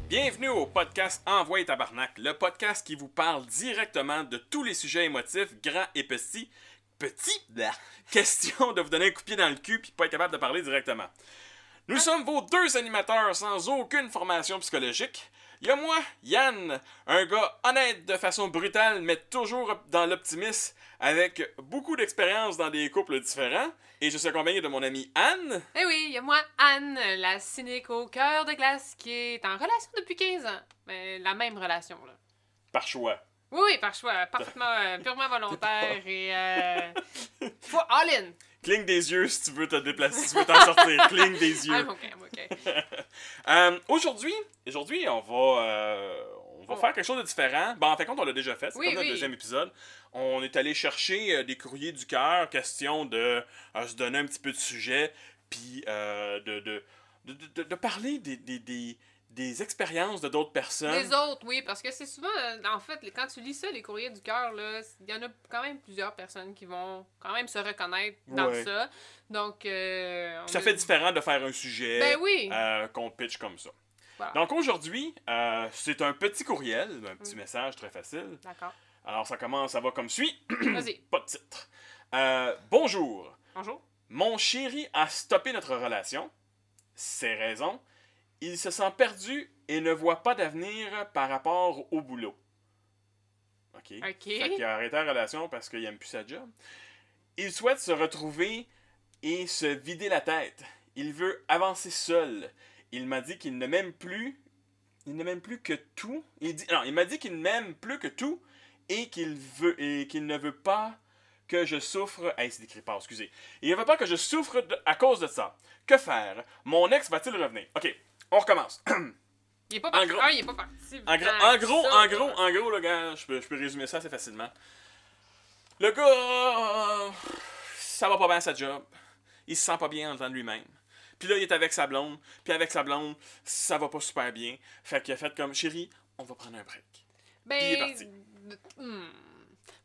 Bienvenue au podcast Envoie Tabarnak, le podcast qui vous parle directement de tous les sujets émotifs, grands et petits. Question de vous donner un coup de pied dans le cul puis pas être capable de parler directement. Nous sommes vos deux animateurs sans aucune formation psychologique. Il y a moi, Yann, un gars honnête de façon brutale, mais toujours dans l'optimisme, avec beaucoup d'expérience dans des couples différents. Et je suis accompagné de mon amie Anne. Eh oui, il y a moi, Anne, la cynique au cœur de glace, qui est en relation depuis 15 ans. Mais la même relation, là. Par choix. Oui, par choix, parfaitement, purement volontaire et... faut all in! Cligne des yeux si tu veux te déplacer, si tu veux t'en sortir. Cligne des yeux. I'm OK. Aujourd'hui, on va faire quelque chose de différent. Ben, en fait, on l'a déjà fait. C'est Oui, comme notre oui. deuxième épisode. On est allé chercher des courriers du cœur, question de se donner un petit peu de sujet, puis de parler des expériences de d'autres personnes. Les autres, oui, parce que c'est souvent, en fait, quand tu lis ça, les courriers du cœur, là, il y en a quand même plusieurs personnes qui vont quand même se reconnaître dans Ouais. ça. Donc, Ça fait différent de faire un sujet Ben oui! qu'on pitch comme ça. Voilà. Donc aujourd'hui, c'est un petit courriel, un petit message très facile. D'accord. Alors ça va comme suit. Vas-y. Pas de titre. Bonjour. Bonjour. Mon chéri a stoppé notre relation. Ses raisons. Il se sent perdu et ne voit pas d'avenir par rapport au boulot. OK. OK. Fait qu'il a arrêté la relation parce qu'il n'aime plus sa job. Il souhaite se retrouver et se vider la tête. Il veut avancer seul. Il m'a dit qu'il ne m'aime plus. Il ne m'aime plus que tout. Il m'a dit qu'il ne m'aime plus que tout et qu'il ne veut pas que je souffre. Hey, c'est écrit pas, excusez. Il ne veut pas que je souffre à cause de ça. Que faire? Mon ex va-t-il revenir? OK, on recommence. Il est pas parti. gros- Il est pas parti. En gros, le gars, je peux résumer ça assez facilement. Le gars, ça va pas bien à sa job. Il se sent pas bien en dedans de lui-même. Puis là, il est avec sa blonde. Puis avec sa blonde, ça va pas super bien. Fait qu'il a fait comme, chérie, on va prendre un break. Ben, il est parti.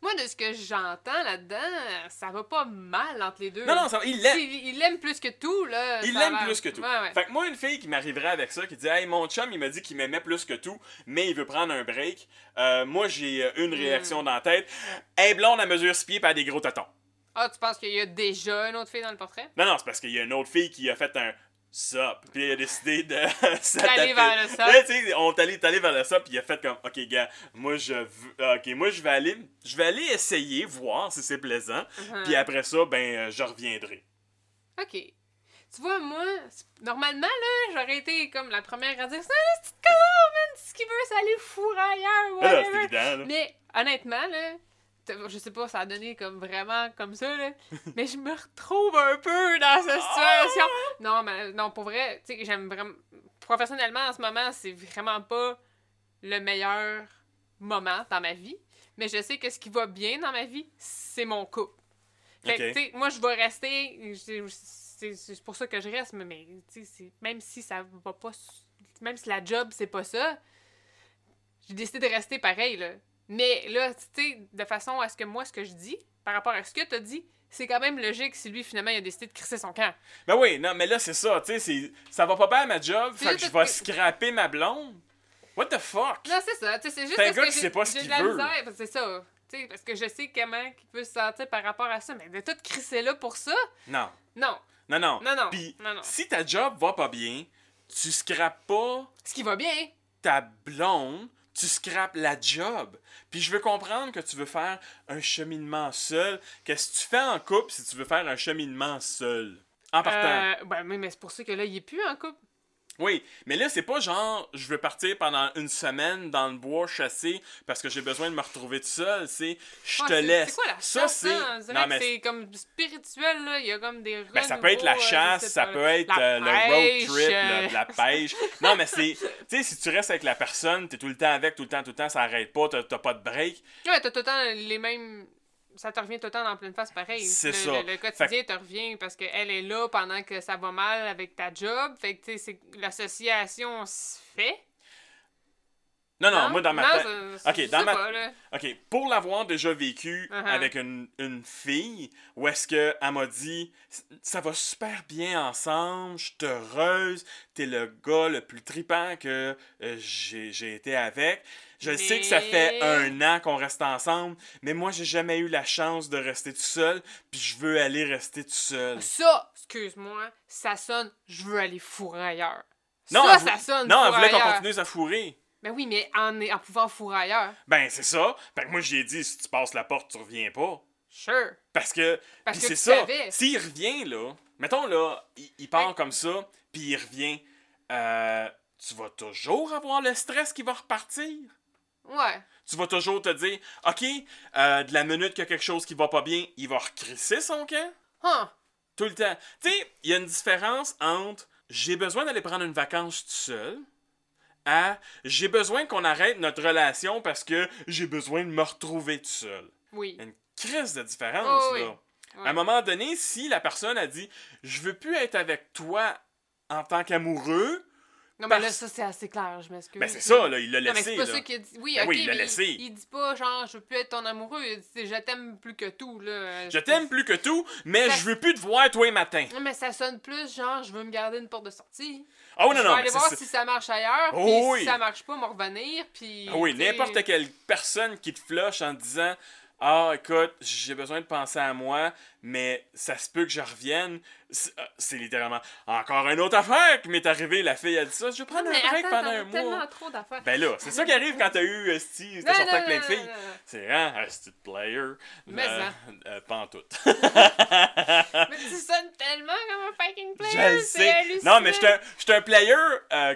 Moi, de ce que j'entends là-dedans, ça va pas mal entre les deux. Non, ça va, il l'aime. Il l'aime plus que tout, là. Il ça a l'aime l'air- plus que tout. Ouais, ouais. Fait que moi, une fille qui m'arriverait avec ça, qui dit « Hey, mon chum, il m'a dit qu'il m'aimait plus que tout, mais il veut prendre un break. Moi, j'ai une réaction dans la tête. Hey, blonde, à mesure 6 pieds, pis elle a des gros totons. Ah, tu penses qu'il y a déjà une autre fille dans le portrait? Non, c'est parce qu'il y a une autre fille qui a fait un sup, puis il a décidé de D'aller vers le sup. Ouais, tu sais, on est allé vers le sup, puis il a fait comme, ok, gars, moi je vais aller essayer, voir si c'est plaisant, puis après ça, ben, je reviendrai. OK. Tu vois, moi, normalement, là, j'aurais été comme la première à dire « C'est un petit connard, man! Ce qu'il veut, c'est aller fourrer ailleurs! Là, c'est whatever. évident, là. Mais, honnêtement, là, je sais pas, ça a donné comme vraiment comme ça, là, mais je me retrouve un peu dans cette situation. Non, mais non, pour vrai, tu sais, j'aime vraiment... Professionnellement, en ce moment, c'est vraiment pas le meilleur moment dans ma vie, mais je sais que ce qui va bien dans ma vie, c'est mon couple. Fait que, Ok. tu sais, moi, je vais rester... C'est pour ça que je reste, mais tu sais, même si ça va pas... Même si la job, c'est pas ça, j'ai décidé de rester pareil, là. Mais là, tu sais, de façon à ce que moi, ce que je dis, par rapport à ce que t'as dit, c'est quand même logique si lui, finalement, il a décidé de crisser son camp. Ben oui, non, mais là, c'est ça, tu sais, ça va pas bien à ma job, C'est fait que juste je vais que- scraper ma blonde. What the fuck? Non, c'est ça, tu sais, c'est juste C'est un parce gars que qui sait pas ce j'ai qu'il de la veut. misère, parce que c'est ça. Tu sais, parce que je sais comment il peut se sentir par rapport à ça, mais de tout crisser là pour ça, Non. non. Non. Non. Puis, Non. si ta job va pas bien, tu scrapes pas Ce qui va bien. ta blonde, tu scrapes la job. Puis je veux comprendre que tu veux faire un cheminement seul. Qu'est-ce que tu fais en couple si tu veux faire un cheminement seul? En partant. Ben, mais c'est pour ça que là, il est plus en couple. Oui, mais là, c'est pas genre, je veux partir pendant une semaine dans le bois chasser parce que j'ai besoin de me retrouver tout seul. C'est, je te laisse. C'est quoi la Ça, chasse, c'est. hein? On dirait Non, que mais c'est comme spirituel, là. Il y a comme des ben, ça peut être la renouveaux, chasse, je sais ça pas, peut être la le road pêche, trip, la pêche. Non, mais c'est. Tu sais, si tu restes avec la personne, t'es tout le temps avec, tout le temps, ça arrête pas, t'as pas de break. Ouais, t'as tout le temps les mêmes... Ça te revient tout le temps dans la pleine face, pareil. C'est Le- ça. Le quotidien te revient parce qu'elle est là pendant que ça va mal avec ta job. Fait que, tu sais, l'association se fait. Non, non, moi, dans ma tête... Ok, je dans sais ma... pas, là. OK, pour l'avoir déjà vécu Uh-huh. avec une fille, où est-ce qu'elle m'a dit ça va super bien ensemble, je suis heureuse, t'es le gars le plus tripant que j'ai été avec. Je sais que ça fait Mais- 1 an qu'on reste ensemble, mais moi j'ai jamais eu la chance de rester tout seul, puis je veux aller rester tout seul. Ça, excuse-moi, ça sonne « je veux aller fourrer ailleurs ». Non, Ça, elle ça sonne non, elle fourrer voulait qu'on ailleurs. continue à fourrer. Ben oui, mais en pouvant fourrer ailleurs. Ben c'est ça. Fait que moi j'ai dit si tu passes la porte, tu reviens pas. Sure. Parce que, Parce puis que c'est tu ça, savais. s'il revient là, mettons là, il part Ouais. comme ça, puis il revient, tu vas toujours avoir le stress qui va repartir. Ouais. Tu vas toujours te dire, ok, de la minute qu'il y a quelque chose qui va pas bien, il va recrisser son camp. Huh. Tout le temps. Tu sais, il y a une différence entre j'ai besoin d'aller prendre une vacance tout seul à j'ai besoin qu'on arrête notre relation parce que j'ai besoin de me retrouver tout seul. Oui. Il y a une crise de différence, Oh, oui. là. Ouais. À un moment donné, si la personne a dit je veux plus être avec toi en tant qu'amoureux, Non, mais là, parce- ça, c'est assez clair, je m'excuse. ben c'est ça, là, il l'a Non, mais laissé. c'est pas là. ça qu'il a dit. Oui, Ben ok, oui, il l'a mais laissé. il dit pas genre, je veux plus être ton amoureux. Il dit, je t'aime plus que tout, là. Je t'aime plus que tout, mais Ça- je veux plus te voir tous les matins. Non, mais ça sonne plus genre, je veux me garder une porte de sortie. Oh Je non, vais non, aller mais voir c'est... si ça marche ailleurs, Oh, puis oui. si ça marche pas, me revenir, puis... Ah oui, tu sais, n'importe quelle personne qui te flush en te disant ah, écoute, j'ai besoin de penser à moi, mais ça se peut que je revienne. C'est littéralement encore une autre affaire qui m'est arrivée. La fille a dit ça, je vais prendre Mais un break attends, pendant t'en as un tellement mois. trop d'affaires. Ben là, c'est ça qui arrive quand t'as eu Esti, t'as Non, sorti non, avec plein de non, filles. non, non. C'est hein, Esti de player. Mais pas en tout. Mais tu sonnes tellement comme un fucking player, Je le c'est sais. hallucinant. Non, mais j'étais un player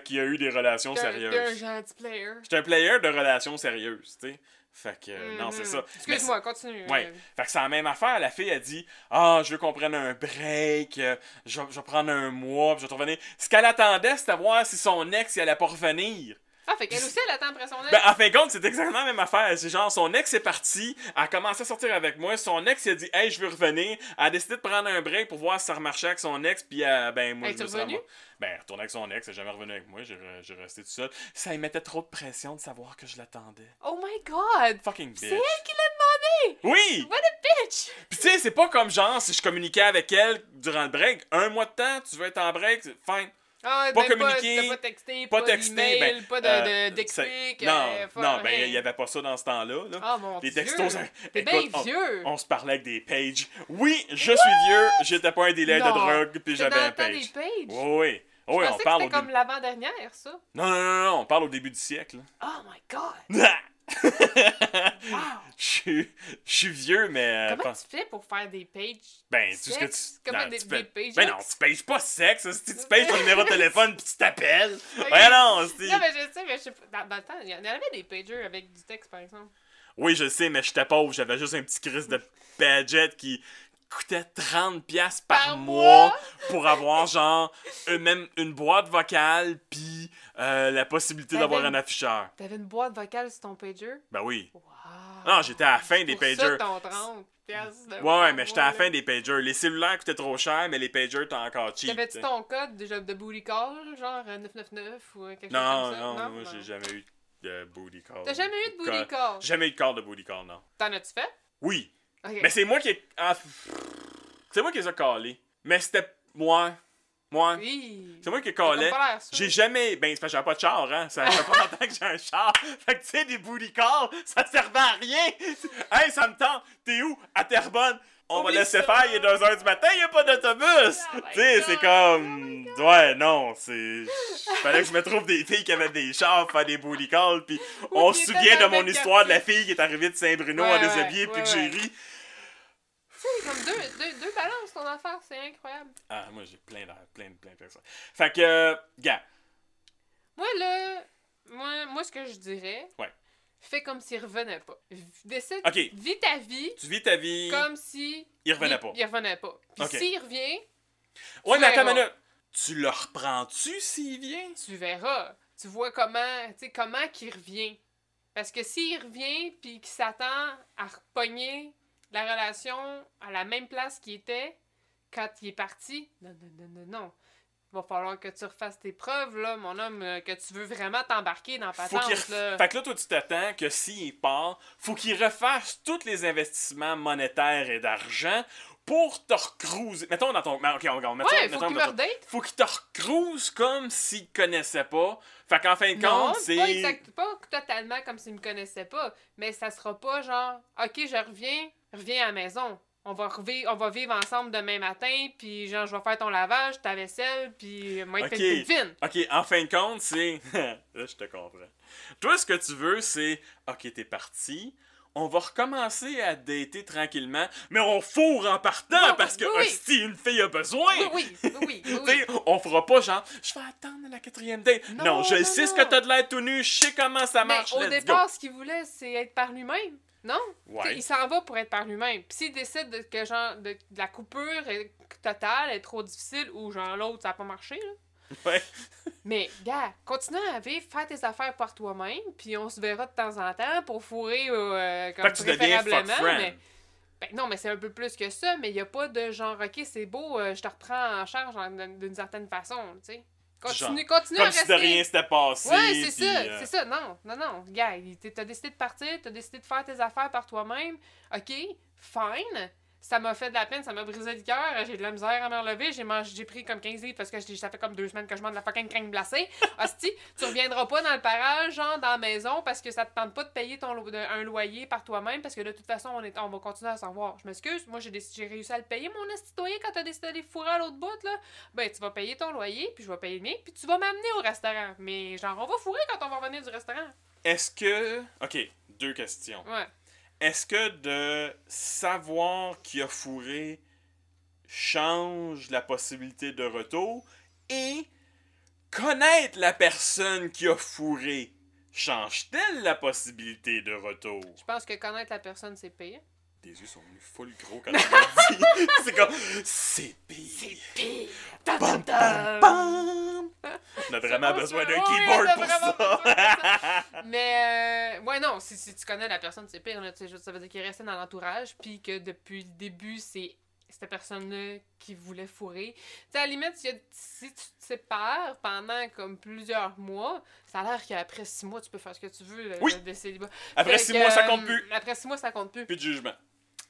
qui a eu des relations T'es un sérieuses. gentil player. J'étais un player de relations sérieuses, tu sais. Fait que, non, c'est Mhm. ça. Excuse-moi, continue. Ouais. Fait que c'est la même affaire. La fille a dit ah, je veux qu'on prenne un break, je vais prendre un mois, puis je vais te revenir. Ce qu'elle attendait, c'était voir si son ex il allait pas revenir. Ah, fait qu'elle aussi, elle attend après son ex. Ben, en fin de compte, c'est exactement la même affaire. C'est genre, son ex est parti, elle a commencé à sortir avec moi, son ex il a dit hey, je veux revenir. Elle a décidé de prendre un break pour voir si ça remarchait avec son ex, puis ben, moi, Elle je me est suis revenue? ben, retourné avec son ex, elle est jamais revenu avec moi, j'ai resté tout seul. Ça lui mettait trop de pression de savoir que je l'attendais. Oh my god! Fucking bitch. C'est elle qui l'a demandé! Oui! What a bitch! Pis tu sais, c'est pas comme genre, si je communiquais avec elle durant le break, 1 mois de temps, tu veux être en break, c'est fine. Ah, Pas même communiquer, pas texté, pas pas texter, d'email, ben, pas de dick c'est- pic, Non, non, ben, rien. il y avait pas ça dans ce temps-là. Là. Ah, mon Les Dieu! textos, T'es écoute, bien vieux! on se parlait avec des pages. Oui, je suis vieux, j'étais pas un dealer de Non, drogue, puis C'était j'avais dans un le temps page. des pages? Oui, oui. Je Oui, pensais on que parle c'était au comme début. l'avant-dernière, ça. Non, non, non, non, on parle au début du siècle. Oh my god! Là. Wow! Je suis vieux, mais. Comment tu fais pour faire des pages? Ben, tout ce que tu. sexe? Comment non, des- tu fais- des pages Ben non, sexe? tu pages pas sexe, si tu pages ton numéro de téléphone puis tu t'appelles. Ok. Ouais, non, c'est. Non, mais je sais, mais je sais pas. Dans le temps, il y en avait des pagers avec du texte, par exemple. Oui, je sais, mais j'étais pauvre, j'avais juste un petit crise de budget qui coûtait 30$ par mois pour avoir genre même une boîte vocale puis la possibilité T'avais d'avoir une- un afficheur. T'avais une boîte vocale sur ton pager? Ben oui. Wow! Non, j'étais à la fin des Pour ça, pagers. ton 30 piastres de Ouais, mais j'étais à la mois, fin des pagers. Les cellulaires coûtaient trop cher, mais les pagers étaient encore cheap. T'avais-tu t'sais. ton code déjà de booty call, genre 999 ou quelque chose Non, comme ça? non, moi non. j'ai jamais eu de booty call. T'as jamais eu de booty call? Jamais eu de call de booty call, non. T'en as-tu fait? Oui, Ok. mais c'est moi qui ai... c'est moi qui les ai callés. Mais c'était... Moi... Oui. C'est moi qui ai T'as callé. pas l'air sûr. J'ai jamais... Ben, c'est parce que j'avais pas de char, hein. Ça fait pas longtemps que j'ai un char. Fait que, tu sais, des booty calls, ça servait à rien. Hey, ça me tente. T'es où? À Terrebonne. On va Oublie laisser ça. faire, il est 2h du matin, il y a pas d'autobus. Oh my Tu sais, God, c'est comme... Ouais, non, c'est... Fallait que je me trouve des filles qui avaient des chars pour faire des booty calls, puis on qui se étaient souvient de dans mon le histoire de la quartier. fille qui est arrivée de Saint-Bruno Ouais, en ouais, déshabillé, puis ouais, que j'ai ouais. ri. C'est comme deux balances ton affaire, c'est incroyable. Ah, moi, j'ai plein de personnes. Fait que, gars, Moi, là, moi, ce que je dirais, Ouais. fais comme s'il revenait pas. Décide, Ok. vis ta vie tu vis ta vie... comme si... Il revenait pas. Il revenait pas. Puis Ok. s'il revient, Ouais, tu mais attends verras. une minute. Tu le reprends-tu s'il vient? tu verras. Tu vois comment qu'il revient. Parce que s'il revient puis qu'il s'attend à repogner la relation à la même place qu'il était quand il est parti, non. va falloir que tu refasses tes preuves, là, mon homme, que tu veux vraiment t'embarquer dans Faut patente, qu'il là. Fait que là, toi, tu t'attends que s'il part, faut qu'il refasse tous les investissements monétaires et d'argent pour te recruiser. Mettons dans ton... Ok, mettons, Ouais, faut qu'il me redate. Faut qu'il te recruse comme s'il connaissait pas. Fait qu'en fin de Non, compte, c'est... pas totalement comme s'il me connaissait pas, mais ça sera pas genre, ok, reviens à la maison. On va vivre ensemble demain matin, puis genre, je vais faire ton lavage, ta vaisselle, puis moi, Ok. te fine. Ok, en fin de compte, c'est... Là, je te comprends. Toi, ce que tu veux, c'est... Ok, t'es parti. On va recommencer à dater tranquillement, mais on fourre en partant Oui, parce que oui. hostie, une fille a besoin. Oui. T'sais, on fera pas genre, je vais attendre la 4e date. Non, je sais ce que t'as de l'air tout nu, je sais comment ça Mais marche. au let's départ, go. ce qu'il voulait, c'est être par lui-même. Non? Ouais. T'sais, il s'en va pour être par lui-même. Puis s'il décide que genre de la coupure totale est trop difficile ou genre l'autre, ça n'a pas marché, là. Ouais. Mais, gars, continue à vivre, faire tes affaires par toi-même, puis on se verra de temps en temps pour fourrer comme Fait que tu deviens fuck préférablement. friend. Mais, ben non, mais c'est un peu plus que ça, mais il n'y a pas de genre, ok, c'est beau, je te reprends en charge d'une certaine façon, tu sais. Continue à Comme rester. si de rien s'était passé. Ouais, c'est puis, ça, c'est ça. Non. Gars, t'as décidé de partir, t'as décidé de faire tes affaires par toi-même. Ok, fine. Ça m'a fait de la peine, ça m'a brisé le cœur. J'ai de la misère à me relever. J'ai pris comme 15 livres parce que ça fait comme 2 semaines que je mange de la fucking crème glacée. Hostie, tu reviendras pas dans le parage, genre dans la maison, parce que ça te tente pas de payer un loyer par toi-même, parce que de toute façon, on va continuer à s'en voir. Je m'excuse, moi j'ai réussi à le payer, mon esti de loyer, quand t'as décidé d'aller fourrer à l'autre bout, là. Ben, tu vas payer ton loyer, puis je vais payer le mien, puis tu vas m'amener au restaurant. Mais genre, on va fourrer quand on va revenir du restaurant. Est-ce que... Ok, 2 questions. Ouais. Est-ce que de savoir qu'il a fourré change la possibilité de retour et connaître la personne qui a fourré change-t-elle la possibilité de retour? Je pense que connaître la personne, c'est pire. Tes yeux sont venus full gros quand tu l'as dit. C'est comme... C'est pire. C'est pire. Bam, bam, bam. On a vraiment besoin d'un keyboard pour ça. Mais, ouais, non, si tu connais la personne, c'est pire. Là, ça veut dire qu'il est resté dans l'entourage, puis que depuis le début, c'est cette personne-là qui voulait fourrer. Tu sais, à la limite, si tu te sépares pendant comme plusieurs mois, ça a l'air qu'après 6 mois, tu peux faire ce que tu veux Oui. de célibat. Après Fait 6 que, mois, ça compte plus. Après 6 mois, ça compte plus. Plus de jugement.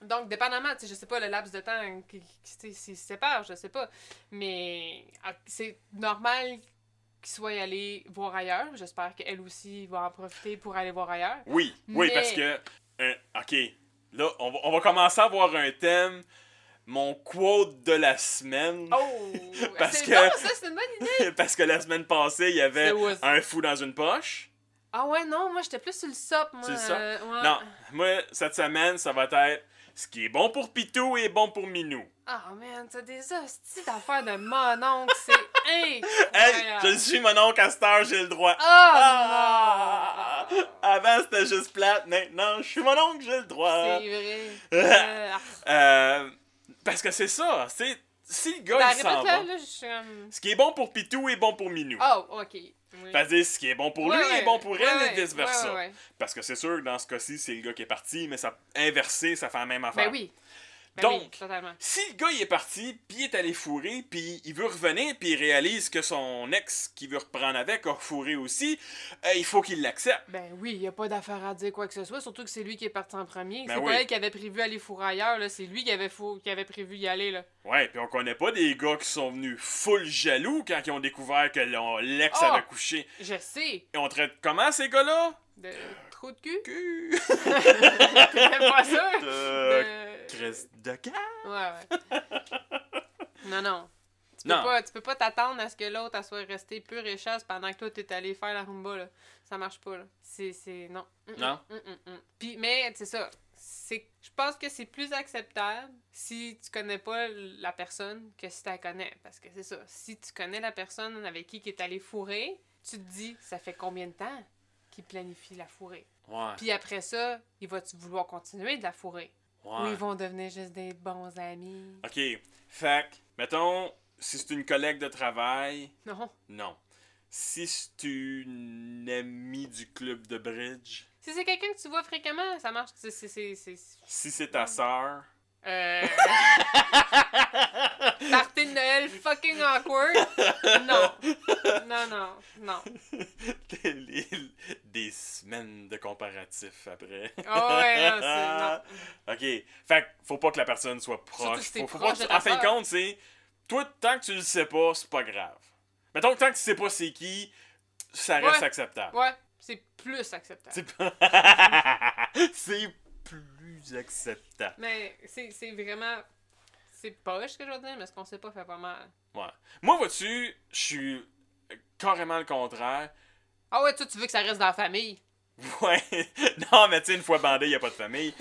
Donc, dépendamment, tu sais, je sais pas le laps de temps s'ils se séparent, je sais pas. Mais c'est normal qu'il soit allé voir ailleurs. J'espère qu'elle aussi va en profiter pour aller voir ailleurs. Oui, Mais- parce que... ok, là, on va commencer à avoir un thème. Mon quote de la semaine. Oh! Parce c'est que- bon, ça, c'est une bonne idée! Parce que la semaine passée, il y avait C'est où, ça? un fou dans une poche. Ah ouais, non, moi, j'étais plus sur le sop, moi. C'est le sop? Ouais. Non, moi, cette semaine, ça va être ce qui est bon pour Pitou est bon pour Minou. Ah, man, t'as des hosties d'affaires de mon oncle, c'est Hey, incroyable! je suis mon oncle à cette heure, j'ai le droit. Ah! Ah! Avant, c'était juste plate. Maintenant, je suis mon oncle, j'ai le droit. C'est vrai. Parce que c'est ça. Si le gars, Ben, il s'en répète-le, va. là, je suis comme... Ce qui est bon pour Pitou est bon pour Minou. Oh, ok. Oui. C'est-à-dire, ce qui est bon pour lui est bon pour elle et vice-versa. Ouais. Parce que c'est sûr que dans ce cas-ci, c'est le gars qui est parti, mais ça inversé, ça fait la même affaire. Ben oui. Donc, oui, totalement. Si le gars il est parti, puis il est allé fourrer, puis il veut revenir, puis il réalise que son ex qui veut reprendre avec a fourré aussi, il faut qu'il l'accepte. Ben oui, il n'y a pas d'affaire à dire quoi que ce soit, surtout que c'est lui qui est parti en premier. Ben c'est oui. pas elle qui avait prévu aller fourrer ailleurs, là. C'est lui qui avait prévu y aller, là. Ouais, puis on connaît pas des gars qui sont venus full jaloux quand ils ont découvert que l'ex Oh! avait couché. Je sais. Et on traite comment ces gars-là? De trou de cul. Cul. T'aimes pas ça? Cresse de cœur. Ouais. Non. Non. Tu peux pas t'attendre à ce que l'autre elle soit restée pure et chasse pendant que toi t'es allé faire la rumba, là. Ça marche pas, là. C'est... Non. Non. Puis, mais, c'est ça. Je pense que c'est plus acceptable si tu connais pas la personne que si tu la connais. Parce que c'est ça. Si tu connais la personne avec qui est allé fourrer, tu te dis, ça fait combien de temps qu'il planifie la fourrer? Ouais. Puis après ça, il va-tu vouloir continuer de la fourrer? Ou Ouais. ils vont devenir juste des bons amis? Ok. Fait que, mettons, si c'est une collègue de travail, Non. non. Si c'est une amie du club de bridge, Si c'est quelqu'un que tu vois fréquemment, ça marche. si c'est ta sœur, Party de Noël fucking awkward? Non. Non. Des semaines de comparatifs après. Oh ouais, non, c'est... Non. OK. Fait que faut pas que la personne soit Surtout proche. si t'es Faut proche pas de que... ta En fin de sœur. compte, c'est... Toi, tant que tu le sais pas, c'est pas grave. Mettons que tant que tu sais pas c'est qui, ça reste Ouais. acceptable. Ouais, c'est plus acceptable. C'est c'est plus acceptable. Mais c'est vraiment... C'est poche ce que je veux dire, mais ce qu'on sait pas fait pas mal. Ouais. Moi, vois-tu, je suis carrément le contraire. Ah ouais, toi, tu veux que ça reste dans la famille? Ouais. Non, mais tu sais, une fois bandé, il n'y a pas de famille.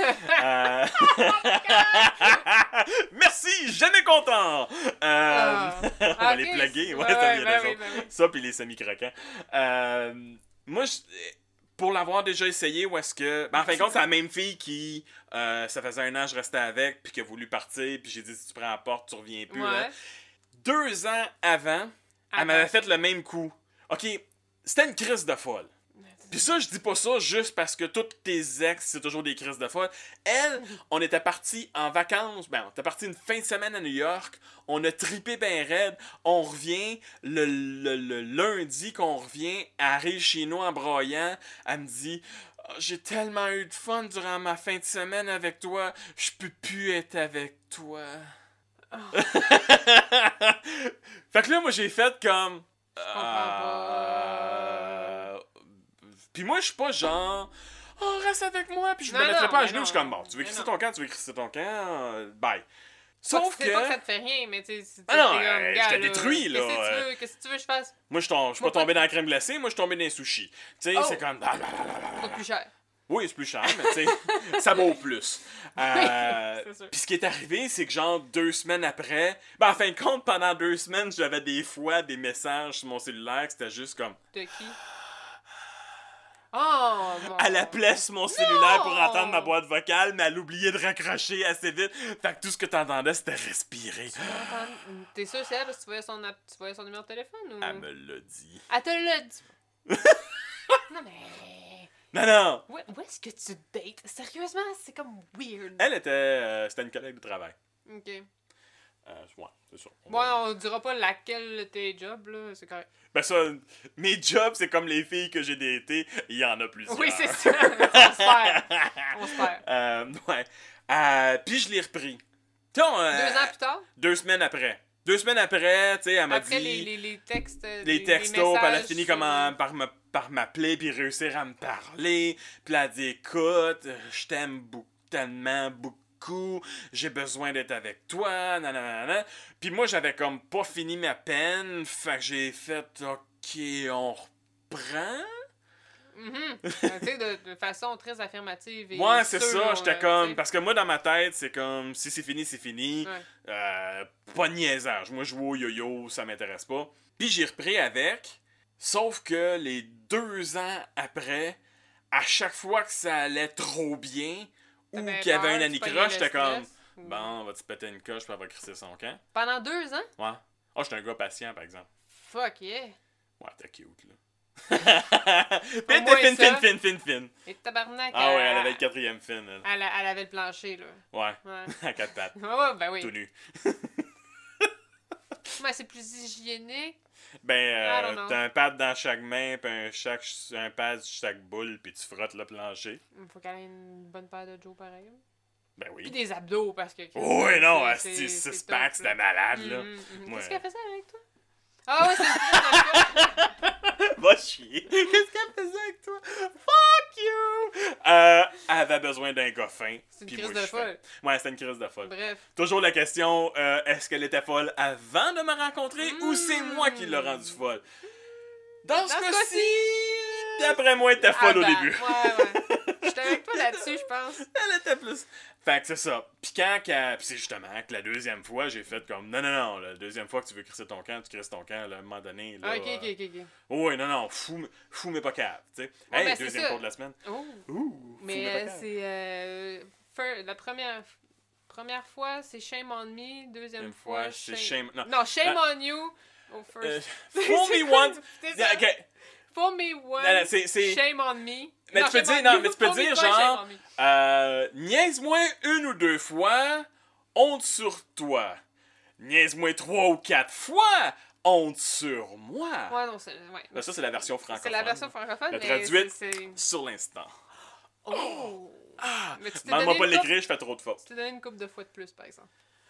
Merci, jamais content. On va les plugger. Ouais, t'as bien raison. oui. Ça, puis les semi-croquants. Moi, pour l'avoir déjà essayé, où est-ce que... Ben, en fin de compte, c'est la même fille qui... ça faisait 1 an que je restais avec, puis qui a voulu partir, puis j'ai dit, si tu prends la porte, tu reviens plus. Ouais. Là. 2 ans avant, elle m'avait fait le même coup. OK, c'était une crise de folle. Puis ça, je dis pas ça juste parce que toutes tes ex, c'est toujours des crises de folle. Elle, on était partis en vacances. Ben, on était partis une fin de semaine à New York. On a tripé ben raide. On revient le lundi qu'on revient. Elle arrive chez nous en broyant. Elle me dit... Oh, j'ai tellement eu de fun durant ma fin de semaine avec toi. Je peux plus être avec toi. Oh. Fait que là, moi, j'ai fait comme... Je comprends pas. Puis moi, je suis pas genre... Oh, reste avec moi. Puis je me Non, mettrais non, pas à mais genoux. Je suis non. comme, bon, tu veux Mais crisser non. ton camp, tu veux crisser ton camp. Bye. Sauf Sauf que... C'est pas que ça que... te fait rien, mais tu sais... Ah non, t'es comme, je gars, te là, détruis, là. Qu'est-ce que tu veux que je fasse? Moi, je suis pas Moi, tombé pas- dans la crème glacée. Moi, je suis tombé dans les sushis. Tu sais, Oh. c'est comme... Pas plus cher. Oui, c'est plus cher, mais tu sais, ça vaut plus. C'est sûr. Puis ce qui est arrivé, c'est que genre 2 semaines après, ben en fin de compte, pendant 2 semaines, j'avais des fois des messages sur mon cellulaire que c'était juste comme... De qui? Oh, mon... Elle appelait sur mon cellulaire pour Non! entendre ma boîte vocale, mais elle oubliait de raccrocher assez vite. Fait que tout ce que t'entendais, c'était respirer. Attends, t'es sûr c'est elle parce que tu voyais son numéro de téléphone ou... Elle me l'a dit. Elle te l'a dit. Non mais... Non! Où est-ce que tu dates? Sérieusement, c'est comme weird. Elle était... c'était une collègue de travail. Ok. Ouais, c'est ça. Bon, on dira pas laquelle de tes jobs, là, c'est correct. Ben ça, mes jobs, c'est comme les filles que j'ai datées, il y en a plusieurs. Oui, c'est ça. On se perd. On se perd. Ouais. Puis je l'ai repris. Tu sais, 2 ans plus tard? 2 semaines après. 2 semaines après, tu sais, elle m'a Après dit... les textes. Les textos, puis elle a fini messages, comme par m'appeler, puis réussir à me parler. Puis elle a dit, écoute, je t'aime tellement beaucoup, j'ai besoin d'être avec toi, nanana. Puis moi, j'avais comme pas fini ma peine, fait que j'ai fait, OK, on reprend? Tu sais, de façon très affirmative. Et Ouais, c'est sûre, ça, j'étais tu comme... sais. Parce que moi, dans ma tête, c'est comme, si c'est fini, c'est fini. Ouais. Pas de niaisage. Moi, jouer au yo-yo, ça m'intéresse pas. Puis j'ai repris avec, sauf que les 2 ans après, à chaque fois que ça allait trop bien, ou T'avais qu'il y avait peur, un tu anicroche, pognais le j'étais comme, stress, ou- bon, on va-tu péter une coche, puis elle va crisser son camp. Pendant 2 ans? Ouais. Oh, j'étais un gars patient, par exemple. Fuck yeah. Ouais, t'es cute, là. Puis elle moins était ça. fine. Et tabarnak. Ah ouais, elle avait le 4e fin, elle. Elle avait le plancher, là. Ouais, Ouais. à 4 pattes, Ouais, ben oui. tout nu. Mais c'est plus hygiénique. I Ben, don't know. t'as un pad dans chaque main, puis un pad sur chaque boule, puis tu frottes le plancher. Il faut qu'elle ait une bonne paire de Joe pareil. Ben Puis oui. des abdos, parce que... Oh, oui, non, c'est- c'est c'est 6 top, packs, là. c'était malade, là. Ouais. Qu'est-ce qu'elle faisait avec toi? Ah ouais, c'est le Va chier. Qu'est-ce qu'elle faisait avec toi? Fuck you! Elle avait besoin d'un gars fin. C'est une puis crise moi, de je fais. folle. Ouais, c'était une crise de folle. Bref. Toujours la question, est-ce qu'elle était folle avant de me rencontrer ou c'est moi qui l'ai rendue folle? Dans ce ce cas-ci, cas-ci, d'après moi, elle était folle au Avant. début. Ouais. J'étais avec toi là-dessus, je pense. Elle était plus. Fait que c'est ça. Puis quand puis c'est justement que la 2e fois, j'ai fait comme non, la 2e fois que tu veux crisser ton camp, tu crisses ton camp, là, à un moment donné. Là, Ok. Oh, oui, non, fou mais pas cave, tu sais. Ouais, Hey, ben, c'est 2e ça. cours de la semaine. Oh. Ouh, Mais pas cave. c'est... la première fois, c'est Shame on Me. Deuxième fois, fois, c'est shame... Non, Shame Ah. on You. Au first. Fool C'est me quoi, once. c'est ça? Ok. Fool me once. Non, c'est- Shame on me. Mais tu peux shame dire- on non, you, mais tu peux fool me dire twice, genre- shame on me. Niaise-moi 1 ou 2 fois, honte sur toi. Niaise-moi 3 ou 4 fois, honte sur moi. Ouais, non, c'est... Ouais. Ben, ça, c'est la version francophone. C'est la version francophone, La mais traduite c'est... sur l'instant. Oh! Ah! Mais tu t'es Demande-moi donné pas une de couple- l'écrire, je fais trop de fautes. Tu t'es donné une couple de fois de plus, par exemple.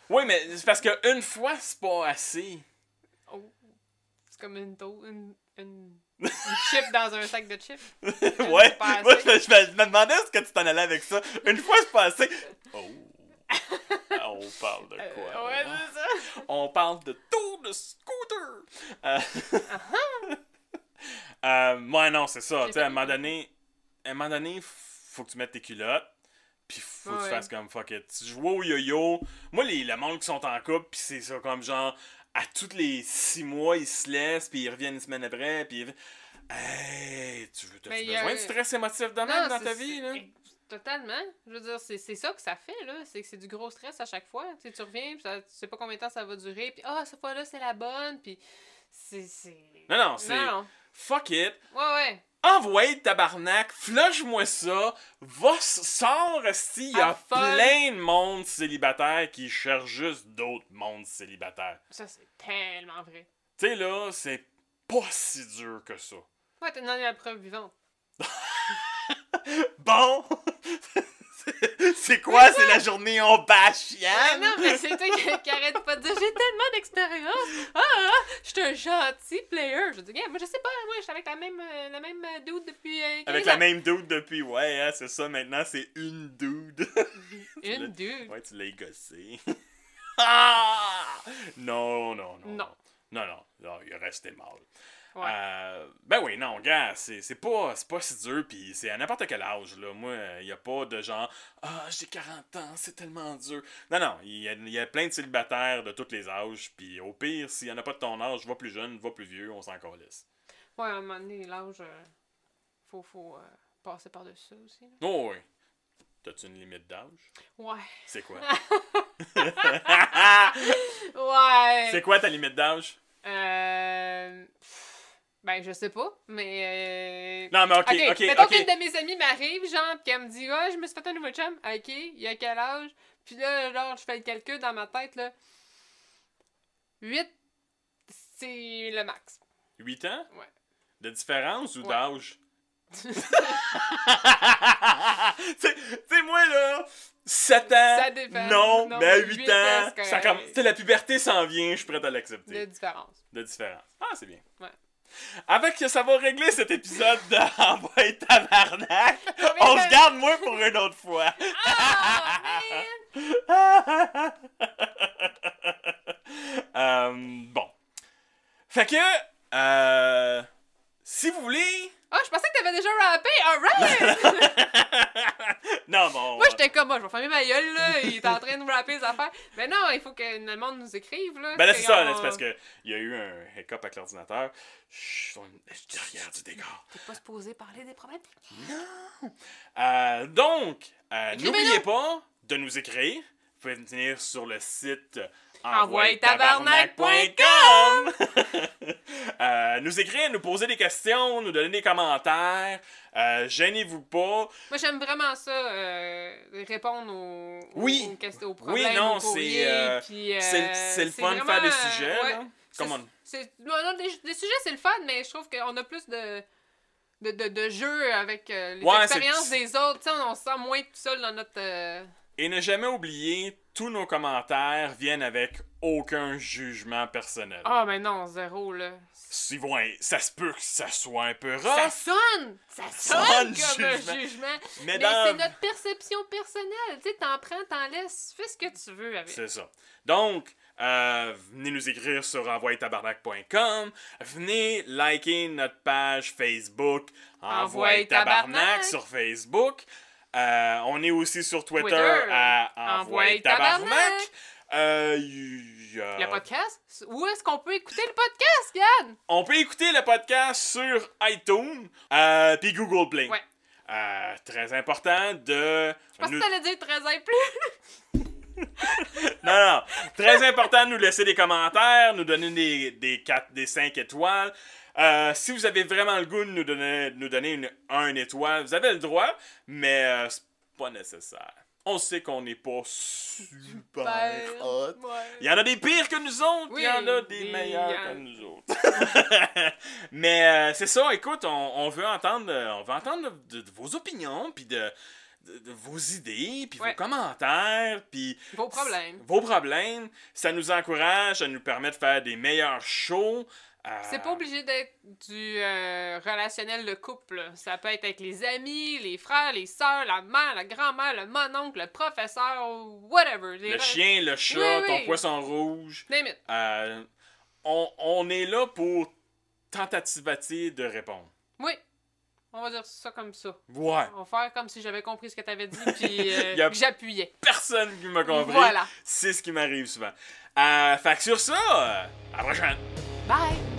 Oui, mais c'est parce qu'une fois, c'est pas assez. Oh! C'est comme une chip dans un sac de chips. Ouais, c'est moi, pas je assez. me demandais ce que tu t'en allais avec ça. Une fois, c'est pas assez. Oh! On parle de quoi? Ouais, là? c'est ça. On parle de tour de scooter! Ouais, non, c'est ça. J'ai Tu sais, à fait un moment donné, faut que tu mettes tes culottes. Puis faut que tu Ouais. fasses comme fuck it. Tu joues au yo-yo. Moi, le monde qui sont en couple, pis c'est ça, comme genre, à tous les 6 mois, ils se laissent, puis ils reviennent une semaine après, puis hey, t'as-tu Mais besoin de stress émotif de même dans ta vie, là? Totalement. Je veux dire, c'est ça que ça fait, là. C'est que c'est du gros stress à chaque fois. Tu sais, tu reviens, puis tu sais pas combien de temps ça va durer, puis cette fois-là, c'est la bonne, puis c'est... Non, c'est Non. fuck it. Ouais. Envoie tabarnak, flush-moi ça, sors, esti, il y a Have fun. plein de monde célibataire qui cherchent juste d'autres mondes célibataires. Ça, c'est tellement vrai. Tu sais, là, c'est pas si dur que ça. Ouais, t'es dans la preuve vivante. Bon! C'est quoi? C'est la journée on bâche Ouais, Yann? non, mais c'est toi qui arrête pas de dire j'ai tellement d'expérience. Je suis un gentil player. Je dis, gars, moi je sais pas, moi je suis avec la même dude depuis 15 Avec ans. la même dude depuis, ouais, hein, c'est ça, maintenant c'est une dude. Une dude. Ouais, tu l'as gossé. Ah! Non, Non. il est resté mal. Ouais. Ben oui, non, gars, c'est pas si dur, pis c'est à n'importe quel âge, là. Moi, y a pas de genre, j'ai 40 ans, c'est tellement dur. Non, il y a plein de célibataires de tous les âges, pis au pire, s'il y en a pas de ton âge, va plus jeune, va plus vieux, on s'en calisse. Ouais, à un moment donné, l'âge, faut passer par-dessus ça aussi. Là. Oh oui. T'as-tu une limite d'âge? Ouais. C'est quoi? Ouais. C'est quoi ta limite d'âge? Ben, je sais pas, mais... Non, mais ok. Mettons qu'une de mes amies m'arrive, genre, pis qu'elle me dit, ouais, je me suis fait un nouveau chum. Ok, il y a quel âge? Puis là, genre, je fais le calcul dans ma tête, là. 8, c'est le max. 8 ans? Ouais. De différence ou Ouais. d'âge? Tu sais, moi, là, 7 ans, Ça dépend. non, Non, mais à mais 8 8 ans, ans, c'est ça correct. tu sais, la puberté s'en vient, je suis prêt à De l'accepter. différence. De différence. Ah, c'est bien. Ouais. Avec que ça va régler cet épisode de Envoie tabarnak, Combien on de- se garde moi pour une autre fois. Bon. Fait que, si vous voulez... Ah, je pensais que t'avais déjà rappé! Alright! Non, bon... Moi, j'étais comme, je vais fermer ma gueule, là. Il est en train de me rapper les affaires. Mais non, il faut que le monde nous écrive, là. Ben là, c'est ça, là, on- c'est parce que il y a eu un hiccup avec l'ordinateur. Je suis derrière du décor. T'es pas supposé parler des problèmes. Donc, Écrivez-nous. n'oubliez pas de nous écrire. Vous pouvez venir sur le site envoyetabarnak.com. nous écrire, nous poser des questions, nous donner des commentaires. Gênez-vous pas. Moi, j'aime vraiment ça, répondre Oui. aux problèmes, non, aux courriers, c'est, puis, c'est le fun de vraiment, faire des sujets. ouais. Là. Come on. Des sujets, c'est le fun, mais je trouve qu'on a plus de jeux avec les Ouais, expériences c'est- des autres. Tu sais, on se sent moins tout seul dans notre... Et ne jamais oublier, tous nos commentaires viennent avec aucun jugement personnel. Ah, mais non, zéro, là. Ça se peut que ça soit un peu Ça rough, sonne! Ça sonne sonne comme un jugement. jugement. mais Mais dans... c'est notre perception personnelle. Tu sais, t'en prends, t'en laisses, fais ce que tu veux avec. C'est ça. Donc, venez nous écrire sur envoyetabarnak.com. Venez liker notre page Facebook Envoie Tabarnak Tabarnak. sur Facebook. On est aussi sur Twitter, Twitter. à Envoie Tabarnak. Tabarnak. Le Le podcast? Où est-ce qu'on peut écouter le podcast, Yann? On peut écouter le podcast sur iTunes puis Google Play. Ouais. Très important de... Je pense nous- que t'allais dire 13 ans et plus. Non. Très important de nous laisser des commentaires, nous donner des 4, des 5 étoiles. Si vous avez vraiment le goût de nous donner une étoile, vous avez le droit, mais c'est pas nécessaire. On sait qu'on n'est pas super Ben, hot. ouais. Il y en a des pires que nous autres, Oui, il y en a des des- meilleurs que nous autres. Mais c'est ça, écoute, on veut entendre, de vos opinions, puis de vos idées, puis Ouais. vos commentaires, puis Vos problèmes. vos problèmes. Ça nous encourage, ça nous permet de faire des meilleurs shows. C'est pas obligé d'être du relationnel de couple. Ça peut être avec les amis, les frères, les sœurs, la mère, la grand-mère, le mononcle, le professeur, whatever. Le chien, le chat, Oui, oui. ton poisson rouge. Name it. On est là pour tentativer de répondre. Oui. On va dire ça comme ça. Ouais. On va faire comme si j'avais compris ce que t'avais dit, puis Y a- que j'appuyais. Personne qui m'a compris. Voilà. C'est ce qui m'arrive souvent. Fait que sur ça, à la prochaine. Bye!